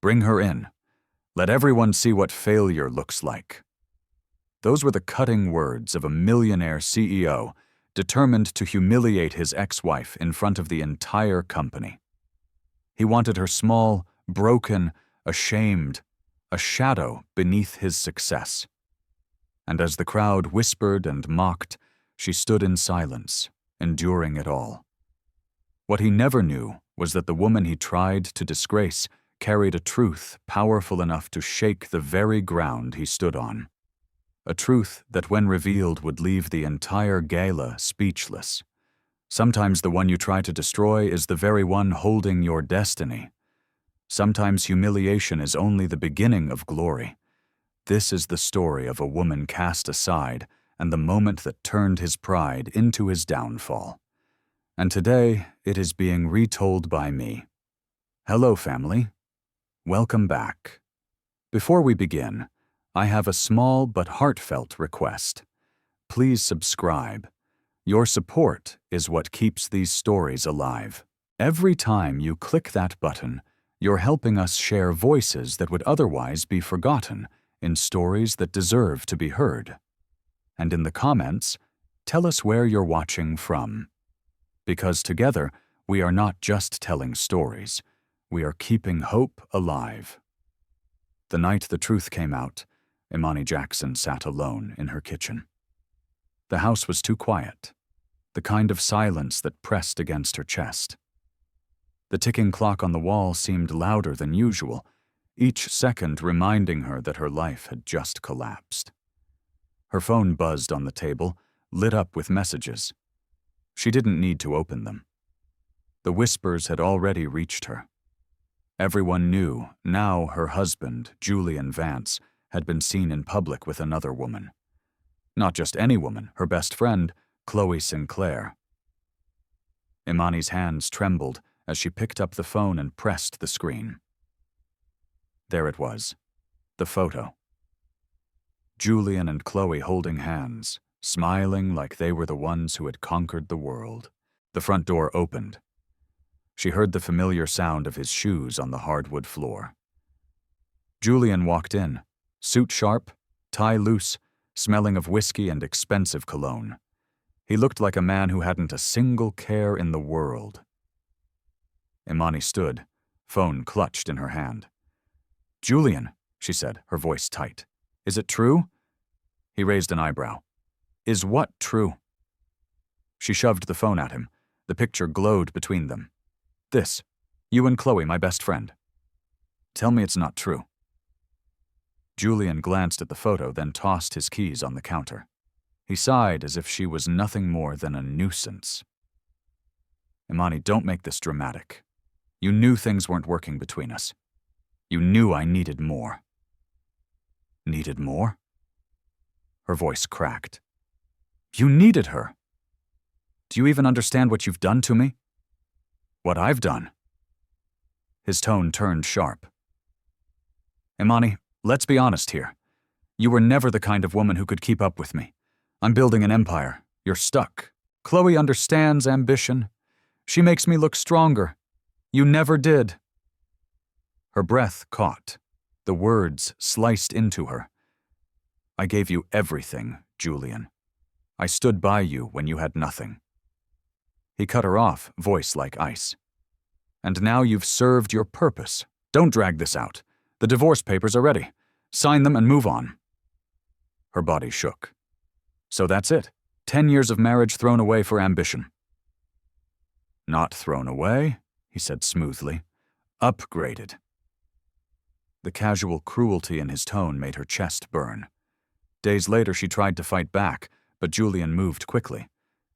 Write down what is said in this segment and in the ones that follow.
Bring her in. Let everyone see what failure looks like." Those were the cutting words of a millionaire CEO determined to humiliate his ex-wife in front of the entire company. He wanted her small, broken, ashamed, a shadow beneath his success. And as the crowd whispered and mocked, she stood in silence, enduring it all. What he never knew was that the woman he tried to disgrace carried a truth powerful enough to shake the very ground he stood on. A truth that, when revealed, would leave the entire Gala speechless. Sometimes the one you try to destroy is the very one holding your destiny. Sometimes humiliation is only the beginning of glory. This is the story of a woman cast aside and the moment that turned his pride into his downfall. And today, it is being retold by me. Hello, family. Welcome back. Before we begin, I have a small but heartfelt request. Please subscribe. Your support is what keeps these stories alive. Every time you click that button, you're helping us share voices that would otherwise be forgotten in stories that deserve to be heard. And in the comments, tell us where you're watching from. Because together, we are not just telling stories, we are keeping hope alive. The night the truth came out, Imani Jackson sat alone in her kitchen. The house was too quiet, the kind of silence that pressed against her chest. The ticking clock on the wall seemed louder than usual, each second reminding her that her life had just collapsed. Her phone buzzed on the table, lit up with messages. She didn't need to open them. The whispers had already reached her. Everyone knew now her husband, Julian Vance, had been seen in public with another woman. Not just any woman, her best friend, Chloe Sinclair. Imani's hands trembled as she picked up the phone and pressed the screen. There it was, the photo. Julian and Chloe holding hands, smiling like they were the ones who had conquered the world. The front door opened. She heard the familiar sound of his shoes on the hardwood floor. Julian walked in, suit sharp, tie loose, smelling of whiskey and expensive cologne. He looked like a man who hadn't a single care in the world. Imani stood, phone clutched in her hand. "Julian," she said, her voice tight. "Is it true?" He raised an eyebrow. "Is what true?" She shoved the phone at him. The picture glowed between them. "This. You and Chloe, my best friend. Tell me it's not true." Julian glanced at the photo, then tossed his keys on the counter. He sighed as if she was nothing more than a nuisance. "Imani, don't make this dramatic. You knew things weren't working between us. You knew I needed more." "Needed more?" Her voice cracked. "You needed her. Do you even understand what you've done to me? What I've done?" His tone turned sharp. "Imani, let's be honest here. You were never the kind of woman who could keep up with me. I'm building an empire. You're stuck. Chloe understands ambition. She makes me look stronger. You never did." Her breath caught. The words sliced into her. "I gave you everything, Julian. I stood by you when you had nothing." He cut her off, voice like ice. "And now you've served your purpose. Don't drag this out. The divorce papers are ready. Sign them and move on." Her body shook. "So that's it. 10 years of marriage thrown away for ambition." "Not thrown away," he said smoothly. "Upgraded." The casual cruelty in his tone made her chest burn. Days later she tried to fight back, but Julian moved quickly.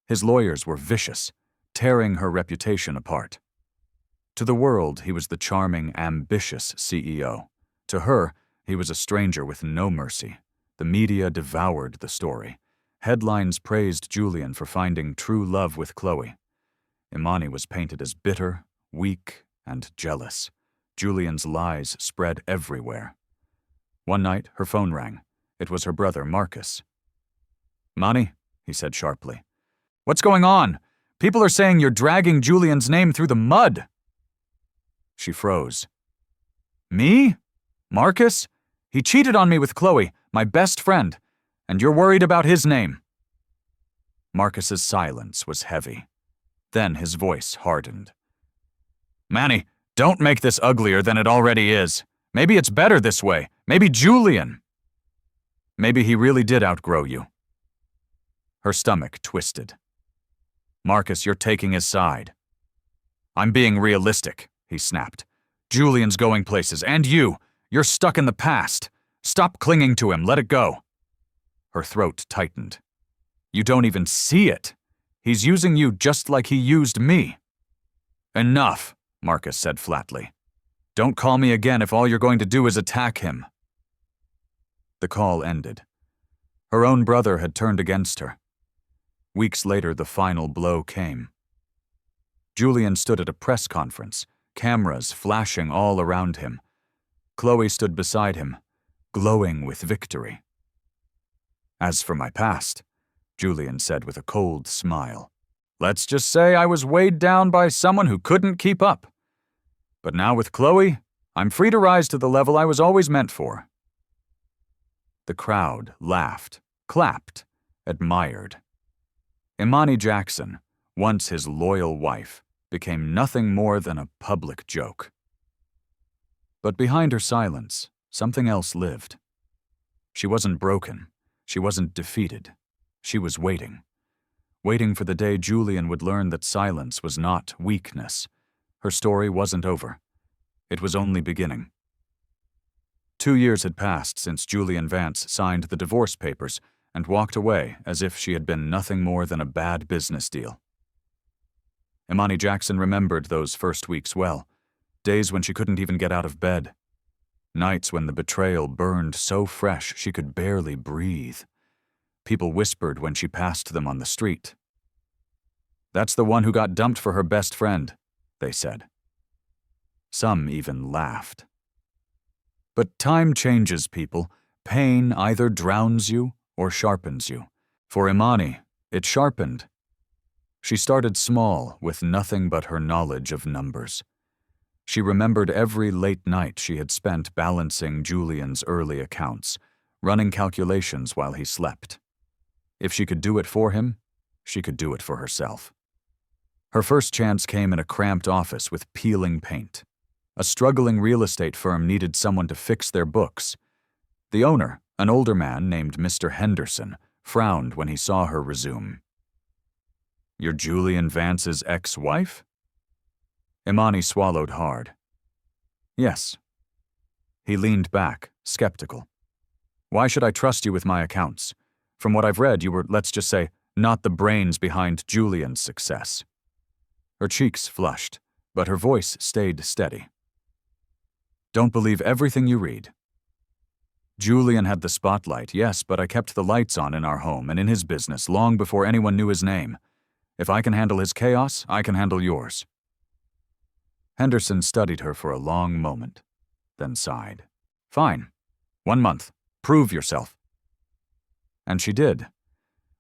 His lawyers were vicious, tearing her reputation apart. To the world, he was the charming, ambitious CEO. To her, he was a stranger with no mercy. The media devoured the story. Headlines praised Julian for finding true love with Chloe. Imani was painted as bitter, weak, and jealous. Julian's lies spread everywhere. One night, her phone rang. It was her brother, Marcus. "Imani," he said sharply. "What's going on? People are saying you're dragging Julian's name through the mud." She froze. Me? Marcus? He cheated on me with Chloe, my best friend, and you're worried about his name." Marcus's silence was heavy. Then his voice hardened. "Manny, don't make this uglier than it already is. Maybe it's better this way. Maybe Julian. Maybe he really did outgrow you." Her stomach twisted. "Marcus, you're taking his side." "I'm being realistic," he snapped. "Julian's going places, and you're stuck in the past. Stop clinging to him, let it go." Her throat tightened. "You don't even see it. He's using you just like he used me." "Enough," Marcus said flatly. "Don't call me again if all you're going to do is attack him." The call ended. Her own brother had turned against her. Weeks later, the final blow came. Julian stood at a press conference, cameras flashing all around him. Chloe stood beside him, glowing with victory. "As for my past," Julian said with a cold smile, "let's just say I was weighed down by someone who couldn't keep up. But now with Chloe, I'm free to rise to the level I was always meant for." The crowd laughed, clapped, admired. Imani Jackson, once his loyal wife, became nothing more than a public joke. But behind her silence, something else lived. She wasn't broken. She wasn't defeated. She was waiting. Waiting for the day Julian would learn that silence was not weakness. Her story wasn't over. It was only beginning. 2 years had passed since Julian Vance signed the divorce papers and walked away as if she had been nothing more than a bad business deal. Imani Jackson remembered those first weeks well, days when she couldn't even get out of bed, nights when the betrayal burned so fresh she could barely breathe. People whispered when she passed them on the street. "That's the one who got dumped for her best friend," they said. Some even laughed. But time changes people. Pain either drowns you or sharpens you. For Imani, it sharpened. She started small with nothing but her knowledge of numbers. She remembered every late night she had spent balancing Julian's early accounts, running calculations while he slept. If she could do it for him, she could do it for herself. Her first chance came in a cramped office with peeling paint. A struggling real estate firm needed someone to fix their books. The owner, an older man named Mr. Henderson, frowned when he saw her resume. "You're Julian Vance's ex-wife?" Imani swallowed hard. "Yes." He leaned back, skeptical. "Why should I trust you with my accounts? From what I've read, you were, let's just say, not the brains behind Julian's success." Her cheeks flushed, but her voice stayed steady. "Don't believe everything you read. Julian had the spotlight, yes, but I kept the lights on in our home and in his business long before anyone knew his name. If I can handle his chaos, I can handle yours." Henderson studied her for a long moment, then sighed. "Fine. 1 month. Prove yourself." And she did.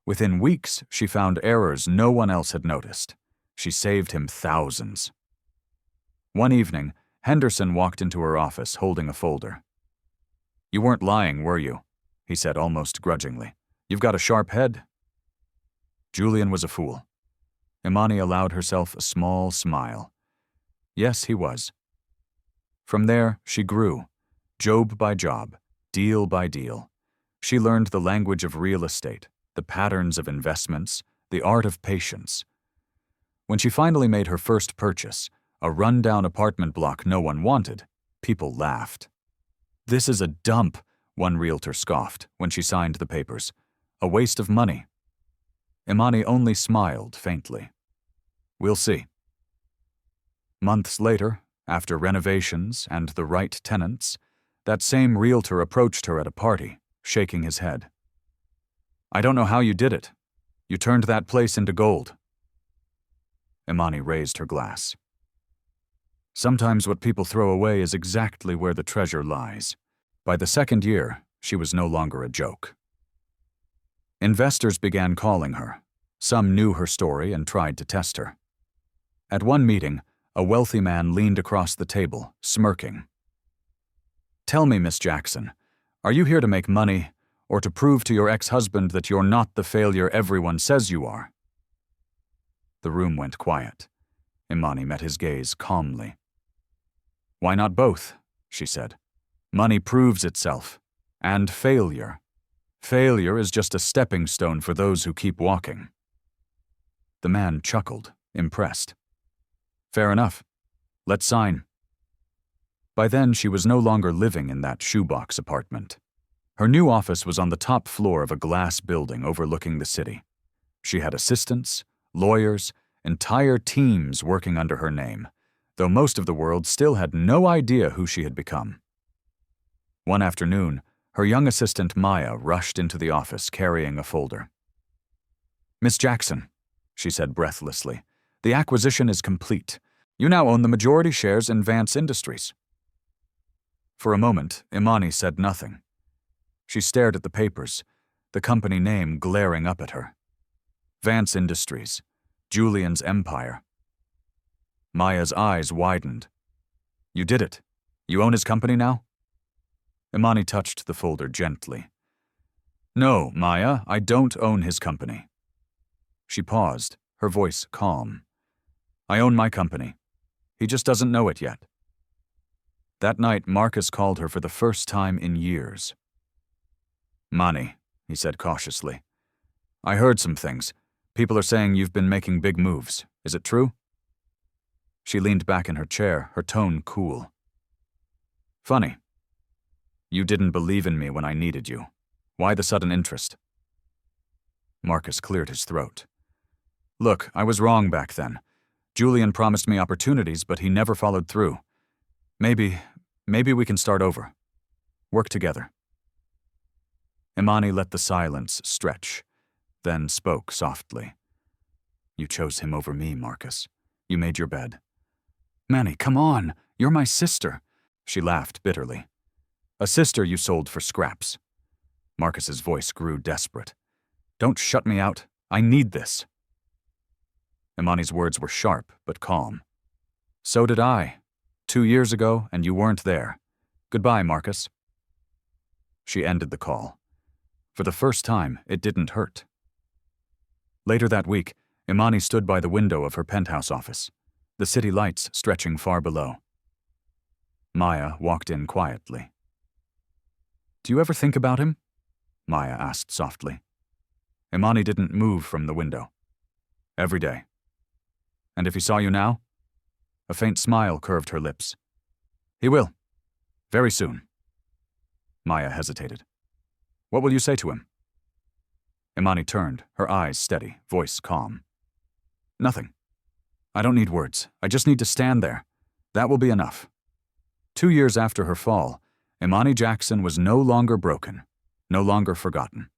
Within weeks, she found errors no one else had noticed. She saved him thousands. One evening, Henderson walked into her office holding a folder. "You weren't lying, were you?" he said almost grudgingly. "You've got a sharp head." Julian was a fool. Imani allowed herself a small smile. Yes, he was. From there, she grew, job by job, deal by deal. She learned the language of real estate, the patterns of investments, the art of patience. When she finally made her first purchase, a run-down apartment block no one wanted, people laughed. "This is a dump," one realtor scoffed when she signed the papers. "A waste of money." Imani only smiled faintly. "We'll see." Months later, after renovations and the right tenants, that same realtor approached her at a party, shaking his head. "I don't know how you did it. You turned that place into gold." Imani raised her glass. Sometimes what people throw away is exactly where the treasure lies. By the second year, she was no longer a joke. Investors began calling her. Some knew her story and tried to test her. At one meeting, a wealthy man leaned across the table, smirking. Tell me, Miss Jackson, are you here to make money or to prove to your ex-husband that you're not the failure everyone says you are?" The room went quiet. Imani met his gaze calmly. "Why not both?" she said. "Money proves itself. And failure. Failure is just a stepping stone for those who keep walking." The man chuckled, impressed. "Fair enough. Let's sign." By then, she was no longer living in that shoebox apartment. Her new office was on the top floor of a glass building overlooking the city. She had assistants, lawyers, entire teams working under her name, though most of the world still had no idea who she had become. One afternoon, her young assistant Maya rushed into the office carrying a folder. "Miss Jackson," she said breathlessly, "the acquisition is complete. You now own the majority shares in Vance Industries." For a moment, Imani said nothing. She stared at the papers, the company name glaring up at her. Vance Industries, Julian's empire. Maya's eyes widened. "You did it. You own his company now?" Imani touched the folder gently. "No, Maya, I don't own his company." She paused, her voice calm. "I own my company. He just doesn't know it yet." That night, Marcus called her for the first time in years. "Mani," he said cautiously, "I heard some things. People are saying you've been making big moves. Is it true?" She leaned back in her chair, her tone cool. "Funny. You didn't believe in me when I needed you. Why the sudden interest?" Marcus cleared his throat. "Look, I was wrong back then. Julian promised me opportunities, but he never followed through. Maybe we can start over. Work together." Imani let the silence stretch, then spoke softly. "You chose him over me, Marcus. You made your bed." "Manny, come on. You're my sister." She laughed bitterly. "A sister you sold for scraps." Marcus's voice grew desperate. "Don't shut me out. I need this." Imani's words were sharp but calm. "So did I. 2 years ago, and you weren't there. Goodbye, Marcus." She ended the call. For the first time, it didn't hurt. Later that week, Imani stood by the window of her penthouse office, the city lights stretching far below. Maya walked in quietly. "Do you ever think about him?" Maya asked softly. Imani didn't move from the window. "Every day." "And if he saw you now?" A faint smile curved her lips. "He will. Very soon." Maya hesitated. "What will you say to him?" Imani turned, her eyes steady, voice calm. "Nothing. I don't need words. I just need to stand there. That will be enough." 2 years after her fall, Imani Jackson was no longer broken, no longer forgotten.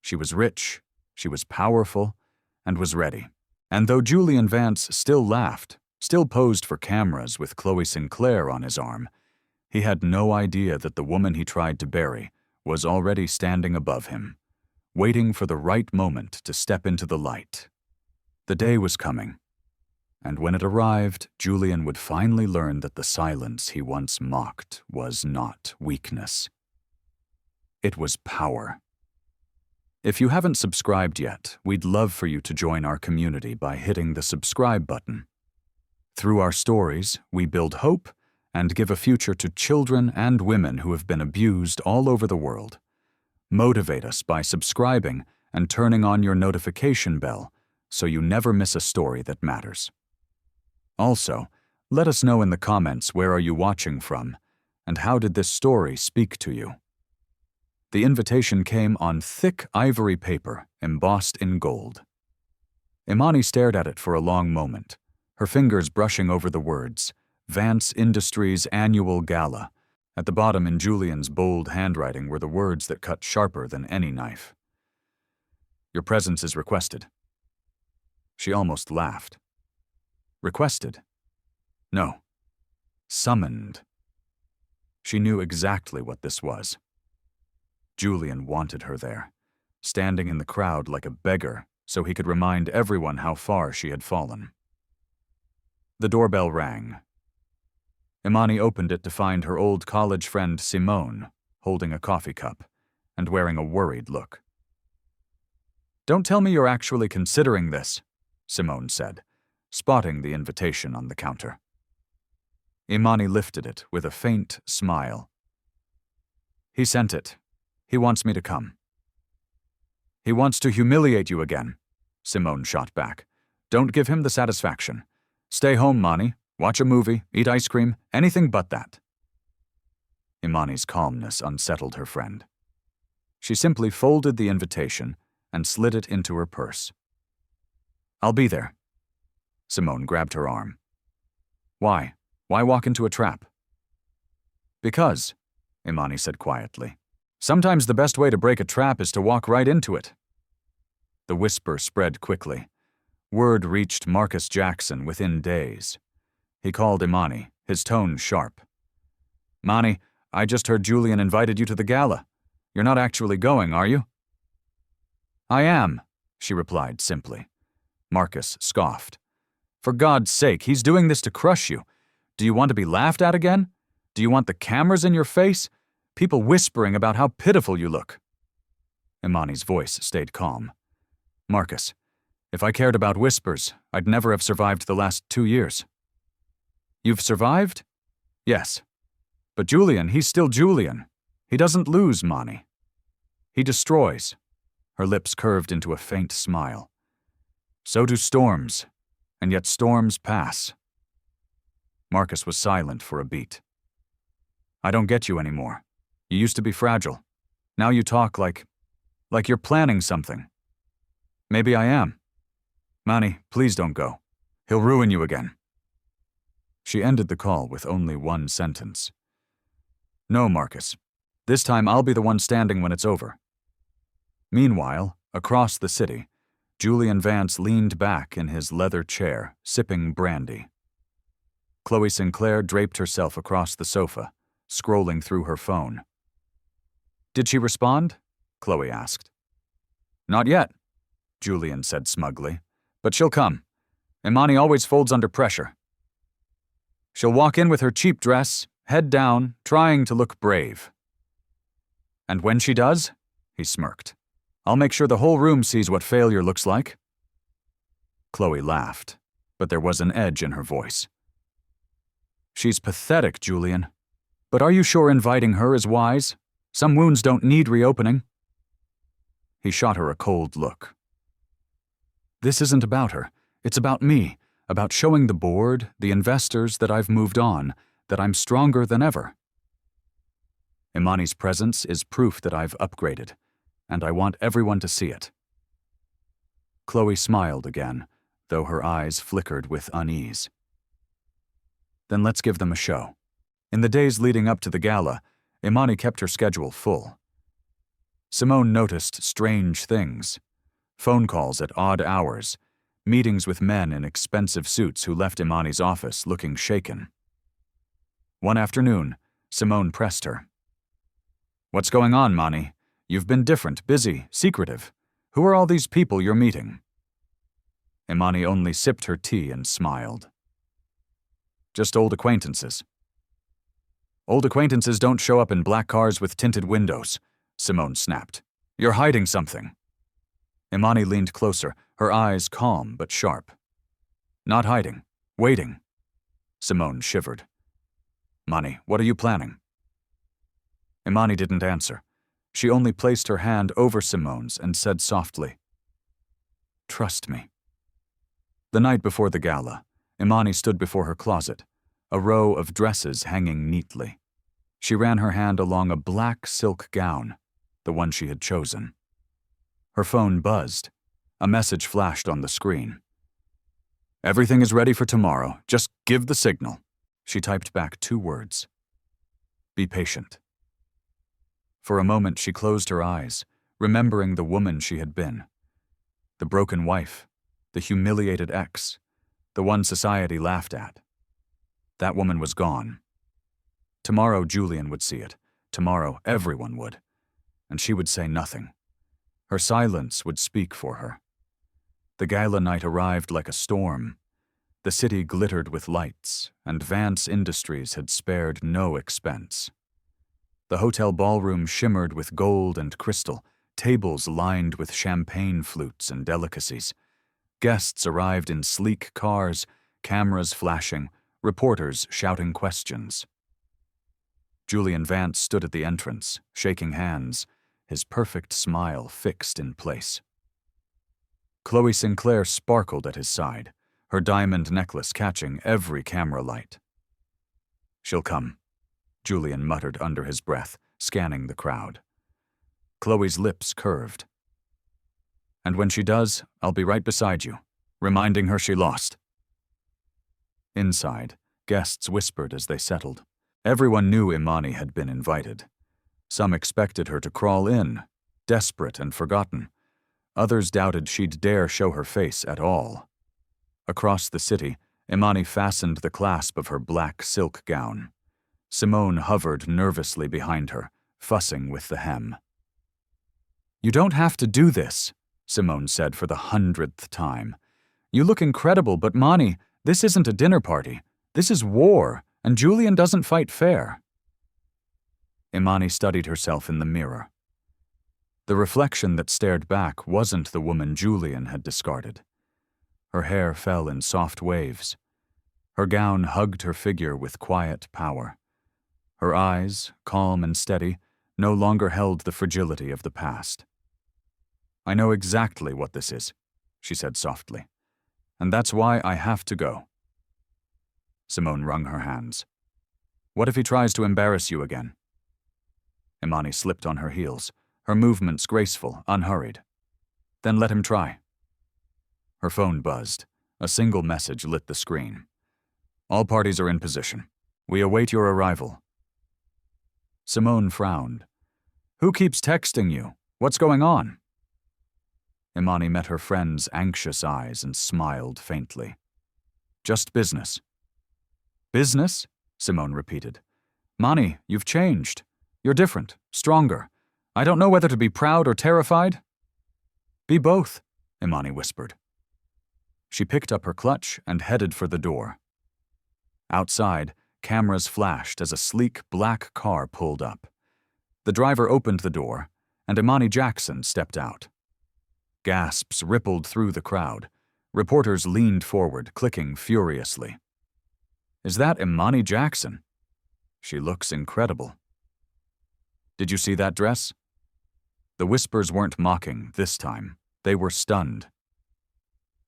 She was rich, she was powerful, and was ready. And though Julian Vance still laughed, still posed for cameras with Chloe Sinclair on his arm, he had no idea that the woman he tried to bury was already standing above him, waiting for the right moment to step into the light. The day was coming, and when it arrived, Julian would finally learn that the silence he once mocked was not weakness. It was power. If you haven't subscribed yet, we'd love for you to join our community by hitting the subscribe button. Through our stories, we build hope and give a future to children and women who have been abused all over the world. Motivate us by subscribing and turning on your notification bell so you never miss a story that matters. Also, let us know in the comments where are you watching from and how did this story speak to you. The invitation came on thick ivory paper embossed in gold. Imani stared at it for a long moment, her fingers brushing over the words, Vance Industries Annual Gala. At the bottom in Julian's bold handwriting were the words that cut sharper than any knife. "Your presence is requested." She almost laughed. Requested? No. Summoned. She knew exactly what this was. Julian wanted her there, standing in the crowd like a beggar so he could remind everyone how far she had fallen. The doorbell rang. Imani opened it to find her old college friend Simone holding a coffee cup and wearing a worried look. "Don't tell me you're actually considering this," Simone said, spotting the invitation on the counter. Imani lifted it with a faint smile. "He sent it. He wants me to come." "He wants to humiliate you again," Simone shot back. "Don't give him the satisfaction. Stay home, Mani. Watch a movie, eat ice cream, anything but that." Imani's calmness unsettled her friend. She simply folded the invitation and slid it into her purse. "I'll be there." Simone grabbed her arm. "Why? Why walk into a trap?" "Because," Imani said quietly, "sometimes the best way to break a trap is to walk right into it." The whisper spread quickly. Word reached Marcus Jackson within days. He called Imani, his tone sharp. "Mani, I just heard Julian invited you to the gala. You're not actually going, are you?" "I am," she replied simply. Marcus scoffed. "For God's sake, he's doing this to crush you. Do you want to be laughed at again? Do you want the cameras in your face? People whispering about how pitiful you look?" Imani's voice stayed calm. "Marcus, if I cared about whispers, I'd never have survived the last 2 years." "You've survived?" "Yes. But Julian, he's still Julian. He doesn't lose, Mani. He destroys." Her lips curved into a faint smile. "So do storms, and yet storms pass." Marcus was silent for a beat. "I don't get you anymore. You used to be fragile. Now you talk like you're planning something." "Maybe I am." "Mani, please don't go. He'll ruin you again." She ended the call with only one sentence. "No, Marcus. This time I'll be the one standing when it's over." Meanwhile, across the city, Julian Vance leaned back in his leather chair, sipping brandy. Chloe Sinclair draped herself across the sofa, scrolling through her phone. "Did she respond?" Chloe asked. "Not yet," Julian said smugly, "but she'll come. Imani always folds under pressure. She'll walk in with her cheap dress, head down, trying to look brave. And when she does," he smirked, "I'll make sure the whole room sees what failure looks like." Chloe laughed, but there was an edge in her voice. "She's pathetic, Julian. But are you sure inviting her is wise? Some wounds don't need reopening." He shot her a cold look. "This isn't about her. It's about me, about showing the board, the investors, that I've moved on, that I'm stronger than ever. Imani's presence is proof that I've upgraded, and I want everyone to see it." Chloe smiled again, though her eyes flickered with unease. "Then let's give them a show." In the days leading up to the gala, Imani kept her schedule full. Simone noticed strange things. Phone calls at odd hours, meetings with men in expensive suits who left Imani's office looking shaken. One afternoon, Simone pressed her. "What's going on, Mani? You've been different, busy, secretive. Who are all these people you're meeting?" Imani only sipped her tea and smiled. "Just old acquaintances." "Old acquaintances don't show up in black cars with tinted windows," Simone snapped. "You're hiding something." Imani leaned closer, her eyes calm but sharp. "Not hiding. Waiting." Simone shivered. "Mani, what are you planning?" Imani didn't answer. She only placed her hand over Simone's and said softly, "Trust me." The night before the gala, Imani stood before her closet, a row of dresses hanging neatly. She ran her hand along a black silk gown, the one she had chosen. Her phone buzzed. A message flashed on the screen. "Everything is ready for tomorrow. Just give the signal." She typed back 2 words. "Be patient." For a moment she closed her eyes, remembering the woman she had been. The broken wife, the humiliated ex, the one society laughed at. That woman was gone. Tomorrow Julian would see it. Tomorrow everyone would. And she would say nothing. Her silence would speak for her. The gala night arrived like a storm. The city glittered with lights, and Vance Industries had spared no expense. The hotel ballroom shimmered with gold and crystal, tables lined with champagne flutes and delicacies. Guests arrived in sleek cars, cameras flashing, reporters shouting questions. Julian Vance stood at the entrance, shaking hands, his perfect smile fixed in place. Chloe Sinclair sparkled at his side, her diamond necklace catching every camera light. "She'll come," Julian muttered under his breath, scanning the crowd. Chloe's lips curved. "And when she does, I'll be right beside you, reminding her she lost." Inside, guests whispered as they settled. Everyone knew Imani had been invited. Some expected her to crawl in, desperate and forgotten. Others doubted she'd dare show her face at all. Across the city, Imani fastened the clasp of her black silk gown. Simone hovered nervously behind her, fussing with the hem. "You don't have to do this," Simone said for the 100th time. "You look incredible, but Mani, this isn't a dinner party. This is war, and Julian doesn't fight fair." Imani studied herself in the mirror. The reflection that stared back wasn't the woman Julian had discarded. Her hair fell in soft waves. Her gown hugged her figure with quiet power. Her eyes, calm and steady, no longer held the fragility of the past. "I know exactly what this is," she said softly. "And that's why I have to go." Simone wrung her hands. "What if he tries to embarrass you again?" Imani slipped on her heels, her movements graceful, unhurried. "Then let him try." Her phone buzzed. A single message lit the screen. "All parties are in position. We await your arrival." Simone frowned. "Who keeps texting you? What's going on?" Imani met her friend's anxious eyes and smiled faintly. "Just business." "Business?" Simone repeated. "Mani, you've changed. You're different, stronger. I don't know whether to be proud or terrified." "Be both," Imani whispered. She picked up her clutch and headed for the door. Outside, cameras flashed as a sleek black car pulled up. The driver opened the door, and Imani Jackson stepped out. Gasps rippled through the crowd. Reporters leaned forward, clicking furiously. "Is that Imani Jackson? She looks incredible." "Did you see that dress?" The whispers weren't mocking this time. They were stunned.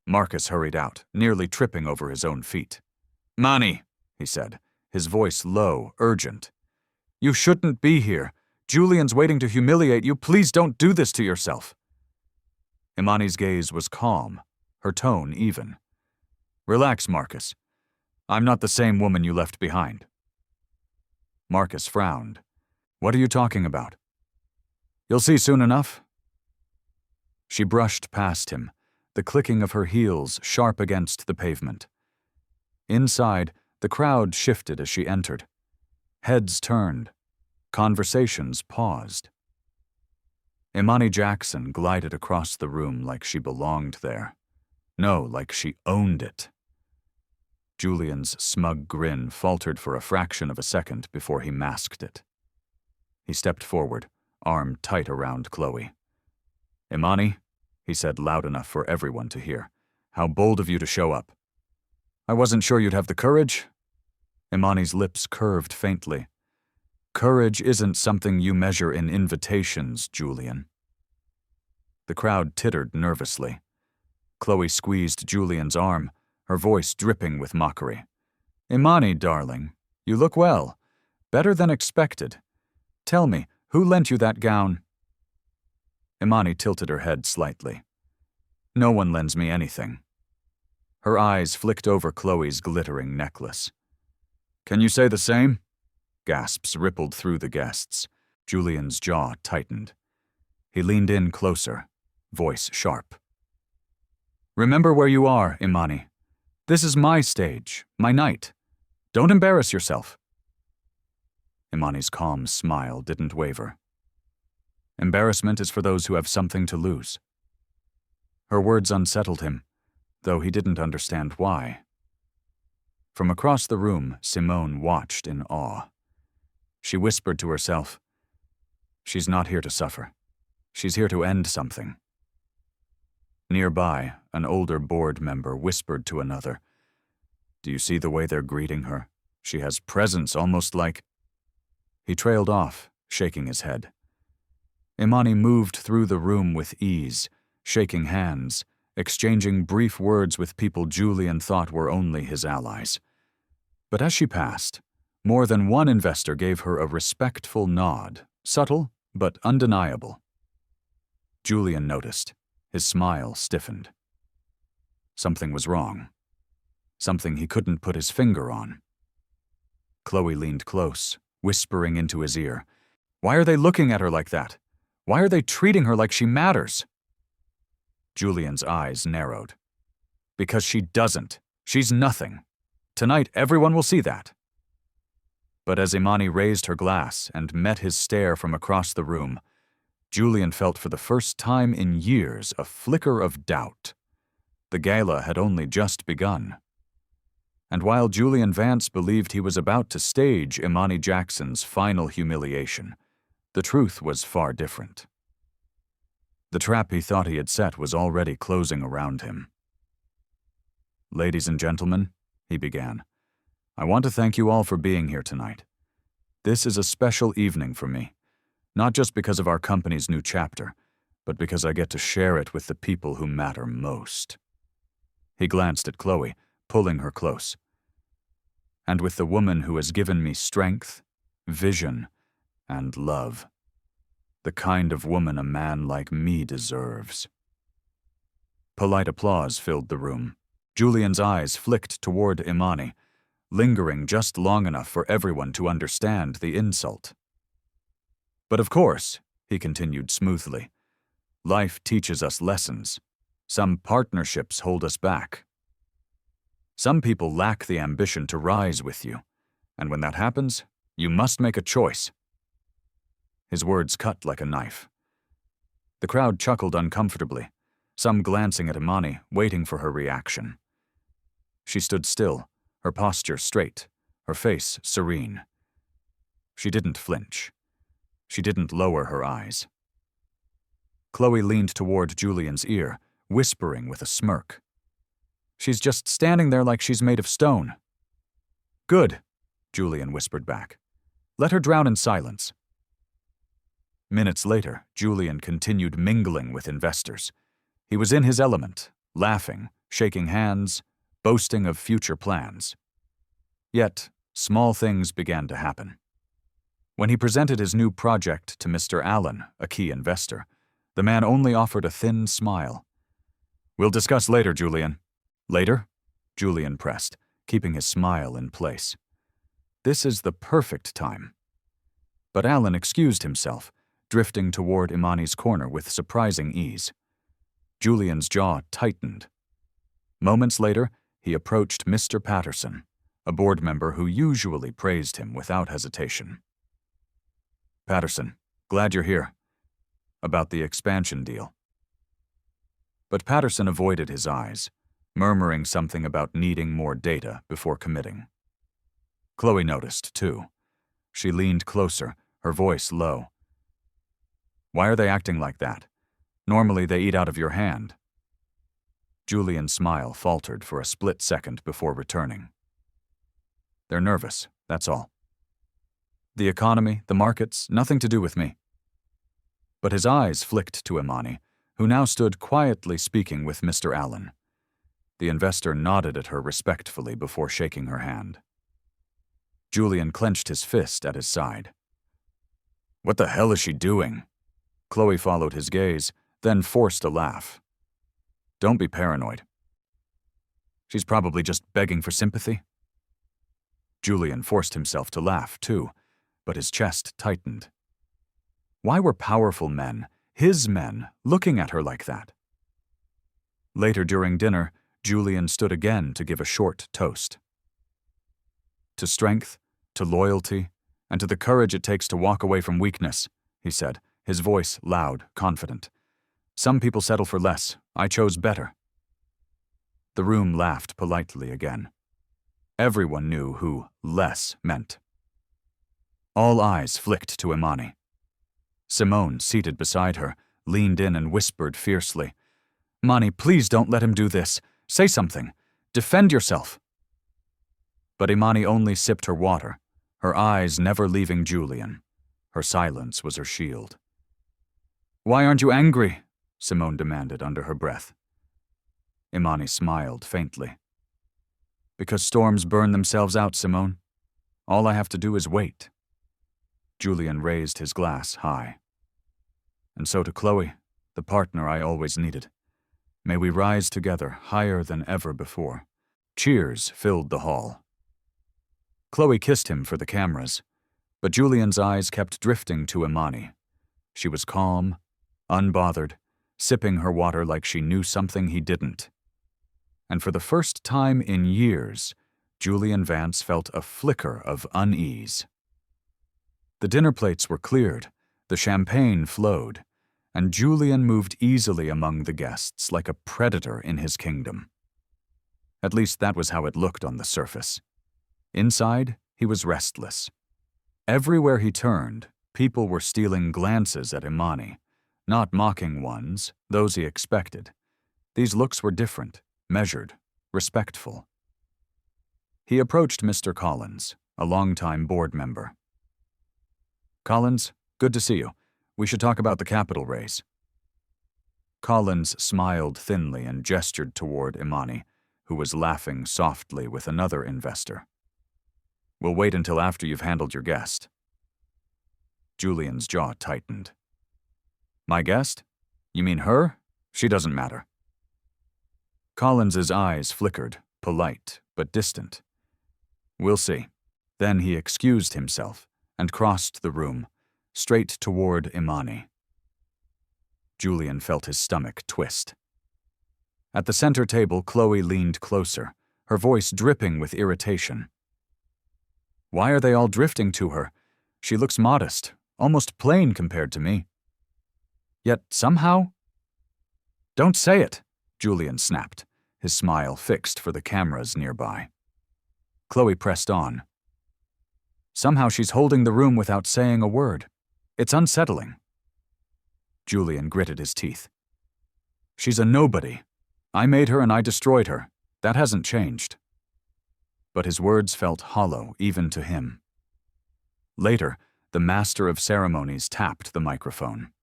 Marcus hurried out, nearly tripping over his own feet. "Mani," he said, his voice low, urgent. "You shouldn't be here. Julian's waiting to humiliate you. Please don't do this to yourself." Imani's gaze was calm, her tone even. "Relax, Marcus. I'm not the same woman you left behind." Marcus frowned. "What are you talking about?" "You'll see soon enough." She brushed past him, the clicking of her heels sharp against the pavement. Inside, the crowd shifted as she entered. Heads turned. Conversations paused. Imani Jackson glided across the room like she belonged there. No, like she owned it. Julian's smug grin faltered for a fraction of a second before he masked it. He stepped forward, arm tight around Chloe. "Imani," he said loud enough for everyone to hear, "how bold of you to show up." "I wasn't sure you'd have the courage." Imani's lips curved faintly. "Courage isn't something you measure in invitations, Julian." The crowd tittered nervously. Chloe squeezed Julian's arm, her voice dripping with mockery. "Imani, darling, you look well. Better than expected. Tell me, who lent you that gown?" Imani tilted her head slightly. "No one lends me anything." Her eyes flicked over Chloe's glittering necklace. "Can you say the same?" Gasps rippled through the guests. Julian's jaw tightened. He leaned in closer, voice sharp. "Remember where you are, Imani. This is my stage, my night. Don't embarrass yourself." Imani's calm smile didn't waver. "Embarrassment is for those who have something to lose." Her words unsettled him, though he didn't understand why. From across the room, Simone watched in awe. She whispered to herself, "She's not here to suffer. She's here to end something." Nearby, an older board member whispered to another, "Do you see the way they're greeting her? She has presence almost like—" He trailed off, shaking his head. Imani moved through the room with ease, shaking hands, exchanging brief words with people Julian thought were only his allies. But as she passed, more than one investor gave her a respectful nod, subtle but undeniable. Julian noticed. His smile stiffened. Something was wrong. Something he couldn't put his finger on. Chloe leaned close, whispering into his ear, "Why are they looking at her like that? Why are they treating her like she matters?" Julian's eyes narrowed. "Because she doesn't. She's nothing. Tonight, everyone will see that." But as Imani raised her glass and met his stare from across the room, Julian felt for the first time in years a flicker of doubt. The gala had only just begun. And while Julian Vance believed he was about to stage Imani Jackson's final humiliation, the truth was far different. The trap he thought he had set was already closing around him. "Ladies and gentlemen," he began, "I want to thank you all for being here tonight. This is a special evening for me, not just because of our company's new chapter, but because I get to share it with the people who matter most." He glanced at Chloe, pulling her close. "And with the woman who has given me strength, vision, and love. The kind of woman a man like me deserves." Polite applause filled the room. Julian's eyes flicked toward Imani, lingering just long enough for everyone to understand the insult. "But of course," he continued smoothly, "life teaches us lessons. Some partnerships hold us back. Some people lack the ambition to rise with you, and when that happens, you must make a choice." His words cut like a knife. The crowd chuckled uncomfortably, some glancing at Imani, waiting for her reaction. She stood still, her posture straight, her face serene. She didn't flinch. She didn't lower her eyes. Chloe leaned toward Julian's ear, whispering with a smirk, "She's just standing there like she's made of stone." "Good," Julian whispered back. "Let her drown in silence." Minutes later, Julian continued mingling with investors. He was in his element, laughing, shaking hands, boasting of future plans. Yet, small things began to happen. When he presented his new project to Mr. Allen, a key investor, the man only offered a thin smile. "We'll discuss later, Julian." "Later?" Julian pressed, keeping his smile in place. "This is the perfect time." But Allen excused himself, drifting toward Imani's corner with surprising ease. Julian's jaw tightened. Moments later, he approached Mr. Patterson, a board member who usually praised him without hesitation. "Patterson, glad you're here. About the expansion deal." But Patterson avoided his eyes, murmuring something about needing more data before committing. Chloe noticed, too. She leaned closer, her voice low. "Why are they acting like that? Normally they eat out of your hand." Julian's smile faltered for a split second before returning. "They're nervous, that's all. The economy, the markets, nothing to do with me." But his eyes flicked to Imani, who now stood quietly speaking with Mr. Allen. The investor nodded at her respectfully before shaking her hand. Julian clenched his fist at his side. "What the hell is she doing?" Chloe followed his gaze, then forced a laugh. "Don't be paranoid. She's probably just begging for sympathy." Julian forced himself to laugh, too, but his chest tightened. Why were powerful men, his men, looking at her like that? Later during dinner, Julian stood again to give a short toast. "To strength, to loyalty, and to the courage it takes to walk away from weakness," he said, his voice loud, confident. "Some people settle for less. I chose better." The room laughed politely again. Everyone knew who less meant. All eyes flicked to Imani. Simone, seated beside her, leaned in and whispered fiercely, "Imani, please don't let him do this. Say something. Defend yourself." But Imani only sipped her water, her eyes never leaving Julian. Her silence was her shield. "Why aren't you angry?" Simone demanded under her breath. Imani smiled faintly. "Because storms burn themselves out, Simone. All I have to do is wait." Julian raised his glass high. "And so to Chloe, the partner I always needed. May we rise together higher than ever before." Cheers filled the hall. Chloe kissed him for the cameras, but Julian's eyes kept drifting to Imani. She was calm, unbothered, sipping her water like she knew something he didn't. And for the first time in years, Julian Vance felt a flicker of unease. The dinner plates were cleared, the champagne flowed, and Julian moved easily among the guests like a predator in his kingdom. At least that was how it looked on the surface. Inside, he was restless. Everywhere he turned, people were stealing glances at Imani, not mocking ones, those he expected. These looks were different, measured, respectful. He approached Mr. Collins, a longtime board member. "Collins, good to see you. We should talk about the capital raise." Collins smiled thinly and gestured toward Imani, who was laughing softly with another investor. "We'll wait until after you've handled your guest." Julian's jaw tightened. "My guest? You mean her? She doesn't matter." Collins's eyes flickered, polite but distant. "We'll see." Then he excused himself and crossed the room, straight toward Imani. Julian felt his stomach twist. At the center table, Chloe leaned closer, her voice dripping with irritation. "Why are they all drifting to her? She looks modest, almost plain compared to me. Yet somehow—" "Don't say it," Julian snapped, his smile fixed for the cameras nearby. Chloe pressed on. "Somehow she's holding the room without saying a word. It's unsettling." Julian gritted his teeth. "She's a nobody. I made her and I destroyed her. That hasn't changed." But his words felt hollow even to him. Later, the master of ceremonies tapped the microphone.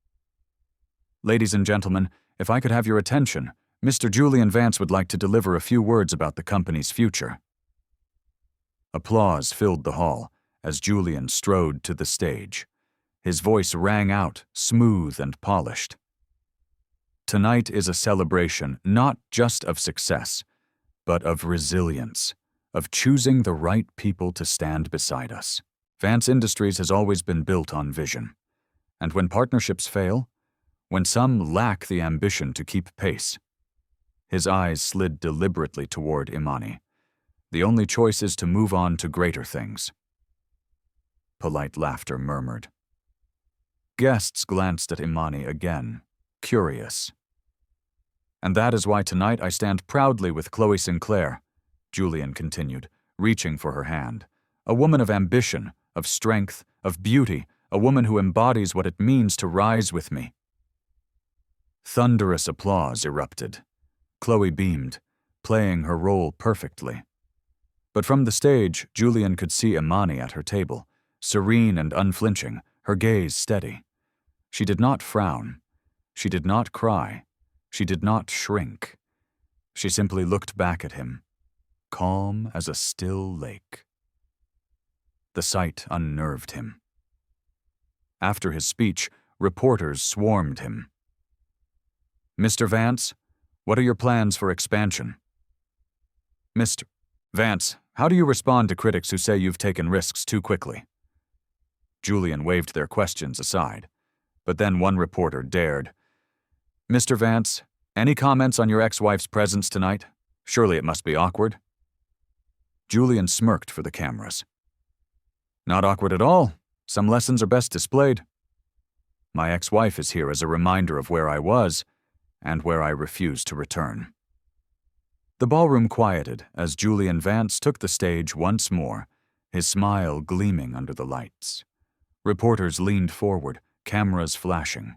"Ladies and gentlemen, if I could have your attention, Mr. Julian Vance would like to deliver a few words about the company's future." Applause filled the hall as Julian strode to the stage. His voice rang out, smooth and polished. "Tonight is a celebration not just of success, but of resilience, of choosing the right people to stand beside us. Vance Industries has always been built on vision. And when partnerships fail, when some lack the ambition to keep pace," his eyes slid deliberately toward Imani, "the only choice is to move on to greater things." Polite laughter murmured. Guests glanced at Imani again, curious. "And that is why tonight I stand proudly with Chloe Sinclair," Julian continued, reaching for her hand. "A woman of ambition, of strength, of beauty, a woman who embodies what it means to rise with me." Thunderous applause erupted. Chloe beamed, playing her role perfectly. But from the stage, Julian could see Imani at her table, serene and unflinching, her gaze steady. She did not frown. She did not cry. She did not shrink. She simply looked back at him, calm as a still lake. The sight unnerved him. After his speech, reporters swarmed him. "Mr. Vance, what are your plans for expansion?" "Mr. Vance, how do you respond to critics who say you've taken risks too quickly?" Julian waved their questions aside, but then one reporter dared. "Mr. Vance, any comments on your ex-wife's presence tonight? Surely it must be awkward." Julian smirked for the cameras. "Not awkward at all. Some lessons are best displayed. My ex-wife is here as a reminder of where I was and where I refuse to return." The ballroom quieted as Julian Vance took the stage once more, his smile gleaming under the lights. Reporters leaned forward, cameras flashing.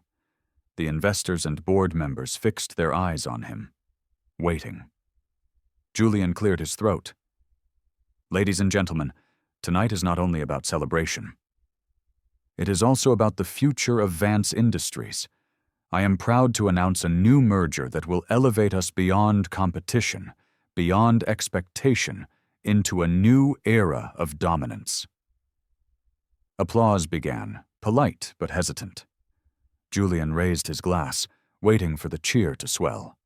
The investors and board members fixed their eyes on him, waiting. Julian cleared his throat. Ladies and gentlemen, tonight is not only about celebration. It is also about the future of Vance Industries. I am proud to announce a new merger that will elevate us beyond competition, beyond expectation, into a new era of dominance. Applause began, polite but hesitant. Julian raised his glass, waiting for the cheer to swell.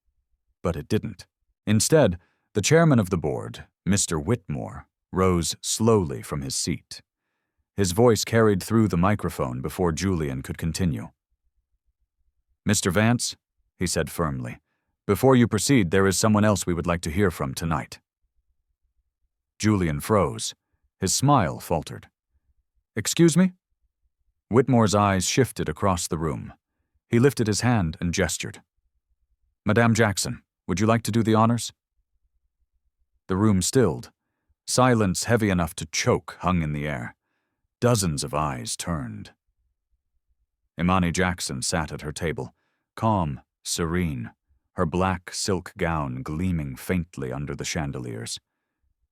But it didn't. Instead, the chairman of the board, Mr. Whitmore, rose slowly from his seat. His voice carried through the microphone before Julian could continue. "Mr. Vance," he said firmly, "before you proceed, there is someone else we would like to hear from tonight." Julian froze. His smile faltered. "Excuse me?" Whitmore's eyes shifted across the room. He lifted his hand and gestured. "Madame Jackson, would you like to do the honors?" The room stilled. Silence heavy enough to choke hung in the air. Dozens of eyes turned. Imani Jackson sat at her table, calm, serene, her black silk gown gleaming faintly under the chandeliers.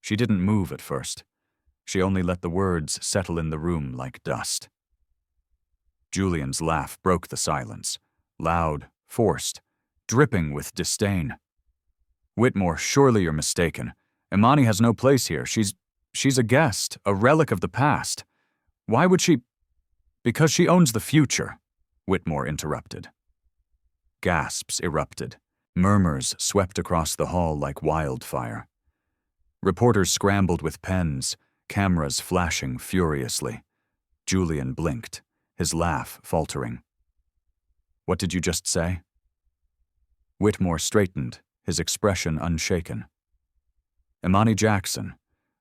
She didn't move at first. She only let the words settle in the room like dust. Julian's laugh broke the silence, loud, forced, dripping with disdain. "Whitmore, surely you're mistaken. Imani has no place here. She's a guest, a relic of the past. Why would she—" "Because she owns the future," Whitmore interrupted. Gasps erupted. Murmurs swept across the hall like wildfire. Reporters scrambled with pens, cameras flashing furiously. Julian blinked, his laugh faltering. "What did you just say?" Whitmore straightened, his expression unshaken. "Imani Jackson,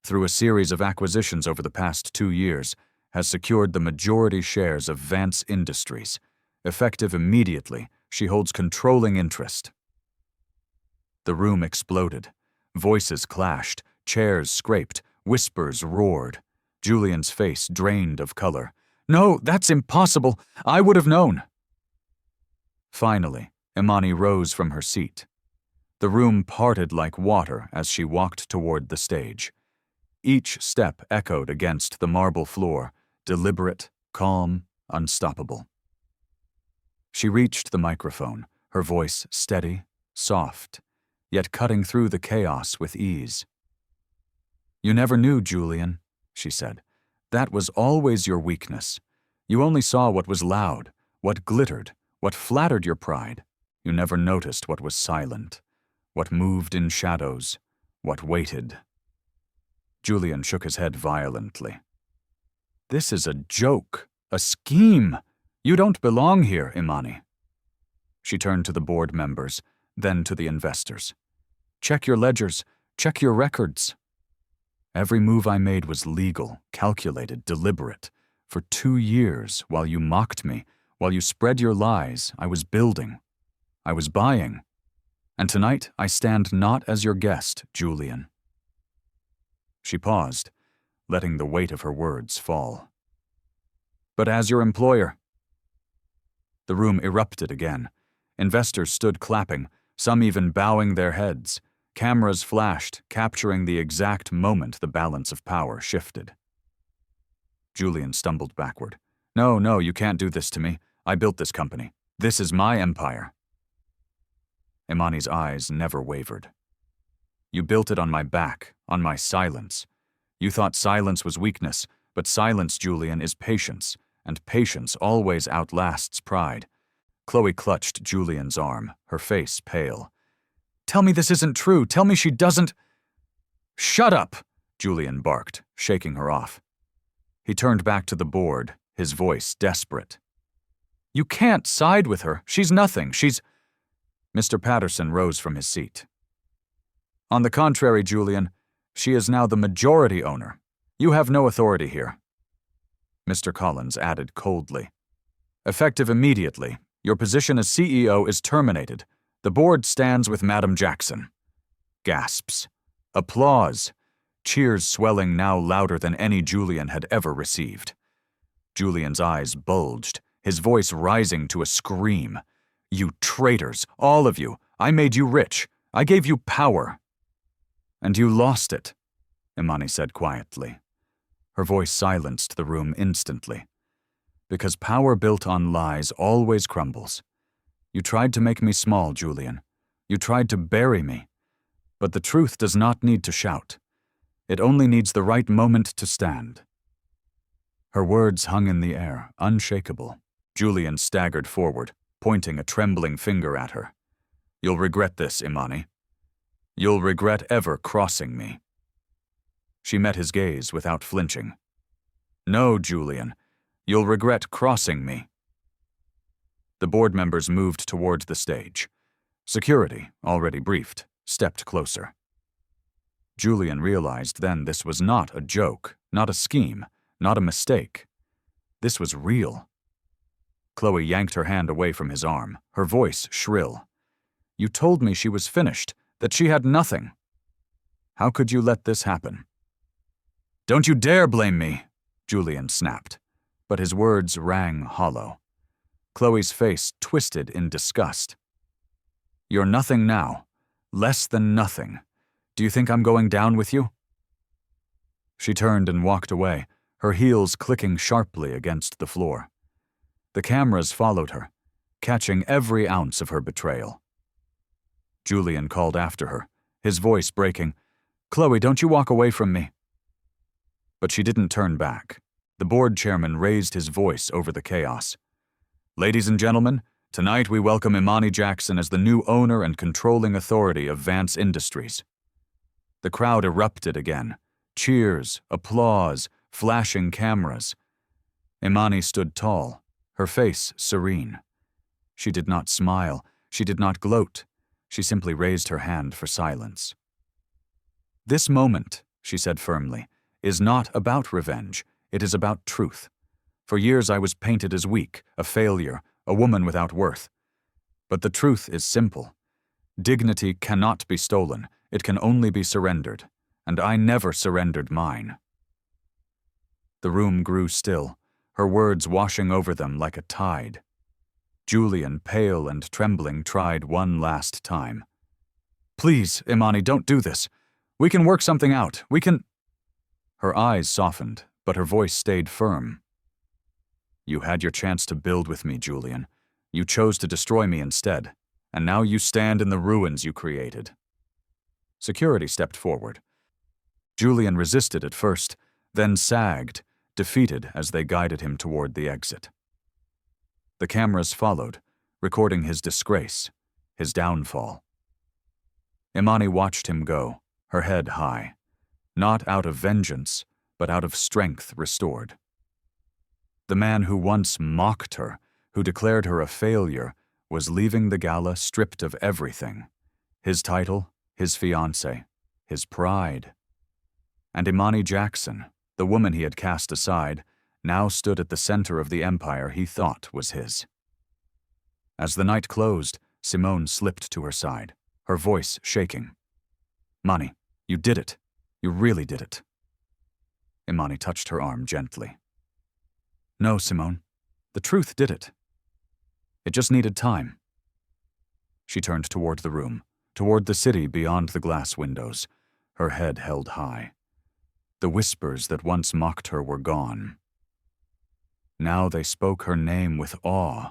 through a series of acquisitions over the past 2 years, has secured the majority shares of Vance Industries. Effective immediately, she holds controlling interest." The room exploded. Voices clashed, chairs scraped, whispers roared. Julian's face drained of color. "No, that's impossible! I would have known!" Finally, Imani rose from her seat. The room parted like water as she walked toward the stage. Each step echoed against the marble floor, deliberate, calm, unstoppable. She reached the microphone, her voice steady, soft, yet cutting through the chaos with ease. "You never knew, Julian," she said. "That was always your weakness. You only saw what was loud, what glittered, what flattered your pride. You never noticed what was silent, what moved in shadows, what waited." Julian shook his head violently. "This is a joke, a scheme. You don't belong here, Imani." She turned to the board members, then to the investors. "Check your ledgers, check your records. Every move I made was legal, calculated, deliberate. For 2 years, while you mocked me, while you spread your lies, I was building. I was buying. And tonight I stand not as your guest, Julian." She paused, letting the weight of her words fall. "But as your employer." The room erupted again. Investors stood clapping, some even bowing their heads. Cameras flashed, capturing the exact moment the balance of power shifted. Julian stumbled backward. No, you can't do this to me. I built this company. This is my empire." Imani's eyes never wavered. "You built it on my back, on my silence. You thought silence was weakness, but silence, Julian, is patience, and patience always outlasts pride." Chloe clutched Julian's arm, her face pale. "Tell me this isn't true. Tell me she doesn't—" "Shut up!" Julian barked, shaking her off. He turned back to the board, his voice desperate. "You can't side with her. She's nothing. She's—" Mr. Patterson rose from his seat. "On the contrary, Julian, she is now the majority owner. You have no authority here." Mr. Collins added coldly. "Effective immediately, your position as CEO is terminated. The board stands with Madam Jackson." Gasps. Applause. Cheers swelling now louder than any Julian had ever received. Julian's eyes bulged, his voice rising to a scream. You traitors, all of you! I made you rich. I gave you power. And you lost it, Imani said quietly. Her voice silenced the room instantly. Because power built on lies always crumbles. You tried to make me small, Julian. You tried to bury me. But the truth does not need to shout. It only needs the right moment to stand. Her words hung in the air, unshakable. Julian staggered forward, pointing a trembling finger at her. You'll regret this, Imani. You'll regret ever crossing me. She met his gaze without flinching. No, Julian. You'll regret crossing me. The board members moved toward the stage. Security, already briefed, stepped closer. Julian realized then this was not a joke, not a scheme, not a mistake. This was real. Chloe yanked her hand away from his arm, her voice shrill. You told me she was finished, that she had nothing. How could you let this happen? Don't you dare blame me, Julian snapped, but his words rang hollow. Chloe's face twisted in disgust. You're nothing now, less than nothing. Do you think I'm going down with you? She turned and walked away, her heels clicking sharply against the floor. The cameras followed her, catching every ounce of her betrayal. Julian called after her, his voice breaking, Chloe, don't you walk away from me. But she didn't turn back. The board chairman raised his voice over the chaos. Ladies and gentlemen, tonight we welcome Imani Jackson as the new owner and controlling authority of Vance Industries. The crowd erupted again. Cheers, applause, flashing cameras. Imani stood tall, her face serene. She did not smile, she did not gloat. She simply raised her hand for silence. This moment, she said firmly, is not about revenge. It is about truth. For years I was painted as weak, a failure, a woman without worth. But the truth is simple. Dignity cannot be stolen. It can only be surrendered. And I never surrendered mine. The room grew still, her words washing over them like a tide. Julian, pale and trembling, tried one last time. Please, Imani, don't do this. We can work something out. We can... Her eyes softened, but her voice stayed firm. You had your chance to build with me, Julian. You chose to destroy me instead, and now you stand in the ruins you created. Security stepped forward. Julian resisted at first, then sagged, defeated as they guided him toward the exit. The cameras followed, recording his disgrace, his downfall. Imani watched him go, her head high, not out of vengeance, but out of strength restored. The man who once mocked her, who declared her a failure, was leaving the gala stripped of everything. His title, his fiancée, his pride. And Imani Jackson, the woman he had cast aside, now stood at the center of the empire he thought was his. As the night closed, Simone slipped to her side, her voice shaking. Mani, you did it. You really did it. Imani touched her arm gently. No, Simone. The truth did it. It just needed time. She turned toward the room, toward the city beyond the glass windows, her head held high. The whispers that once mocked her were gone. Now they spoke her name with awe.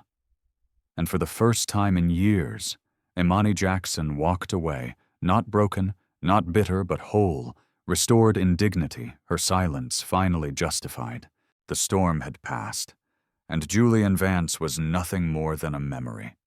And for the first time in years, Imani Jackson walked away, not broken, not bitter, but whole, restored in dignity, her silence finally justified. The storm had passed, and Julian Vance was nothing more than a memory.